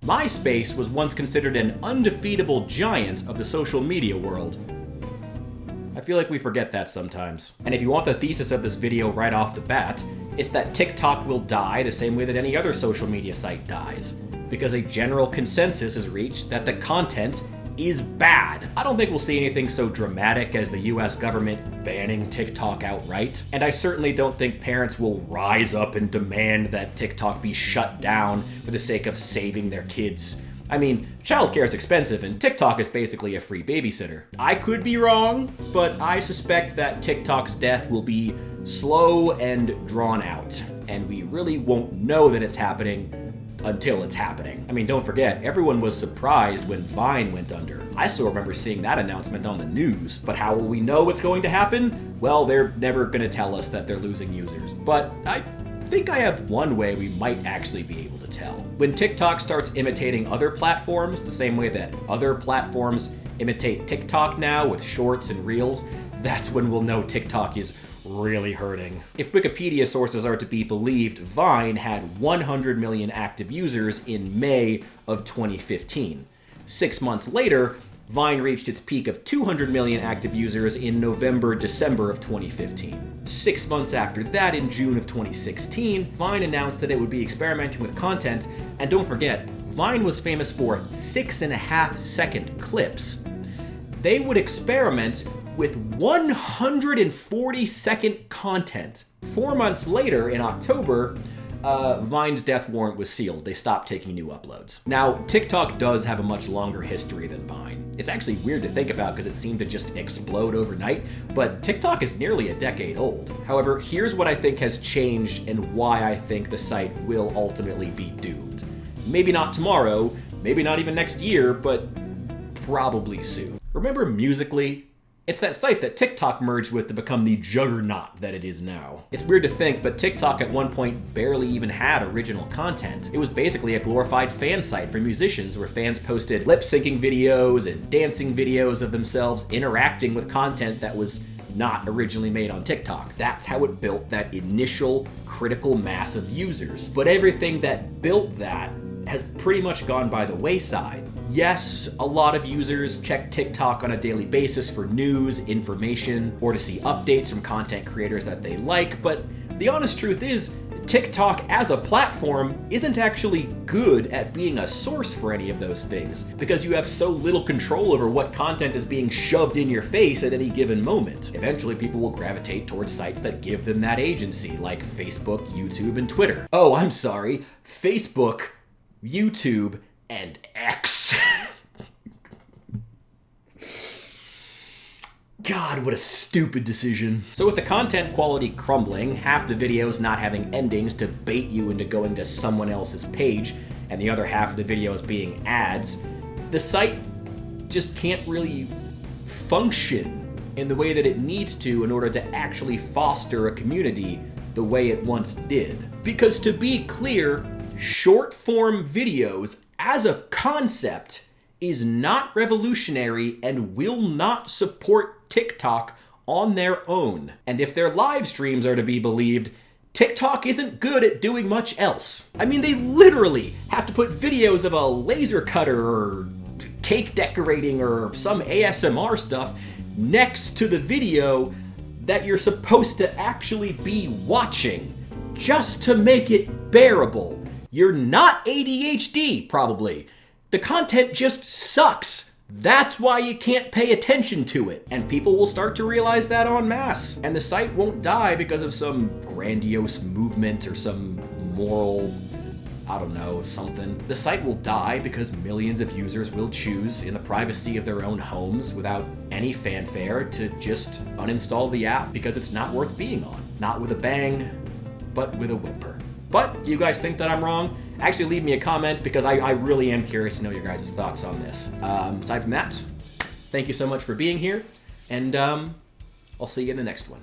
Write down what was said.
MySpace was once considered an undefeatable giant of the social media world. I feel like we forget that sometimes. And if you want the thesis of this video right off the bat, it's that TikTok will die the same way that any other social media site dies, because a general consensus is reached that the content is bad. I don't think we'll see anything so dramatic as the US government banning TikTok outright, and I certainly don't think parents will rise up and demand that TikTok be shut down for the sake of saving their kids. I mean, childcare is expensive and TikTok is basically a free babysitter. I could be wrong, but I suspect that TikTok's death will be slow and drawn out, and we really won't know that it's happening until it's happening. I mean, don't forget, everyone was surprised when Vine went under. I still remember seeing that announcement on the news, but how will we know what's going to happen? Well, they're never gonna tell us that they're losing users, but I think I have one way we might actually be able to tell. When TikTok starts imitating other platforms, the same way that other platforms imitate TikTok now with shorts and reels, that's when we'll know TikTok is really hurting. If Wikipedia sources are to be believed, Vine had 100 million active users in May of 2015. 6 months later, Vine reached its peak of 200 million active users in November-December of 2015. 6 months after that, in June of 2016, Vine announced that it would be experimenting with content, and don't forget, Vine was famous for 6.5-second clips. They would experiment with 140-second content. 4 months later, in October, Vine's death warrant was sealed. They stopped taking new uploads. Now, TikTok does have a much longer history than Vine. It's actually weird to think about because it seemed to just explode overnight, but TikTok is nearly a decade old. However, here's what I think has changed and why I think the site will ultimately be doomed. Maybe not tomorrow, maybe not even next year, but probably soon. Remember Musical.ly? It's that site that TikTok merged with to become the juggernaut that it is now. It's weird to think, but TikTok at one point barely even had original content. It was basically a glorified fan site for musicians where fans posted lip-syncing videos and dancing videos of themselves interacting with content that was not originally made on TikTok. That's how it built that initial critical mass of users. But everything that built that has pretty much gone by the wayside. Yes, a lot of users check TikTok on a daily basis for news, information, or to see updates from content creators that they like, but the honest truth is, TikTok as a platform isn't actually good at being a source for any of those things, because you have so little control over what content is being shoved in your face at any given moment. Eventually, people will gravitate towards sites that give them that agency, like Facebook, YouTube, and Twitter. Oh, I'm sorry, Facebook, YouTube, and X. God, what a stupid decision. So with the content quality crumbling, half the videos not having endings to bait you into going to someone else's page, and the other half of the videos being ads, the site just can't really function in the way that it needs to in order to actually foster a community the way it once did. Because to be clear, short-form videos as a concept is not revolutionary and will not support TikTok on their own. And if their live streams are to be believed, TikTok isn't good at doing much else. I mean, they literally have to put videos of a laser cutter or cake decorating or some ASMR stuff next to the video that you're supposed to actually be watching just to make it bearable. You're not ADHD, probably. The content just sucks. That's why you can't pay attention to it. And people will start to realize that en masse. And the site won't die because of some grandiose movement or some moral, I don't know, something. The site will die because millions of users will choose, in the privacy of their own homes, without any fanfare, to just uninstall the app because it's not worth being on. Not with a bang, but with a whimper. But do you guys think that I'm wrong? Actually, leave me a comment because I really am curious to know your guys' thoughts on this. Aside from that, thank you so much for being here, and I'll see you in the next one.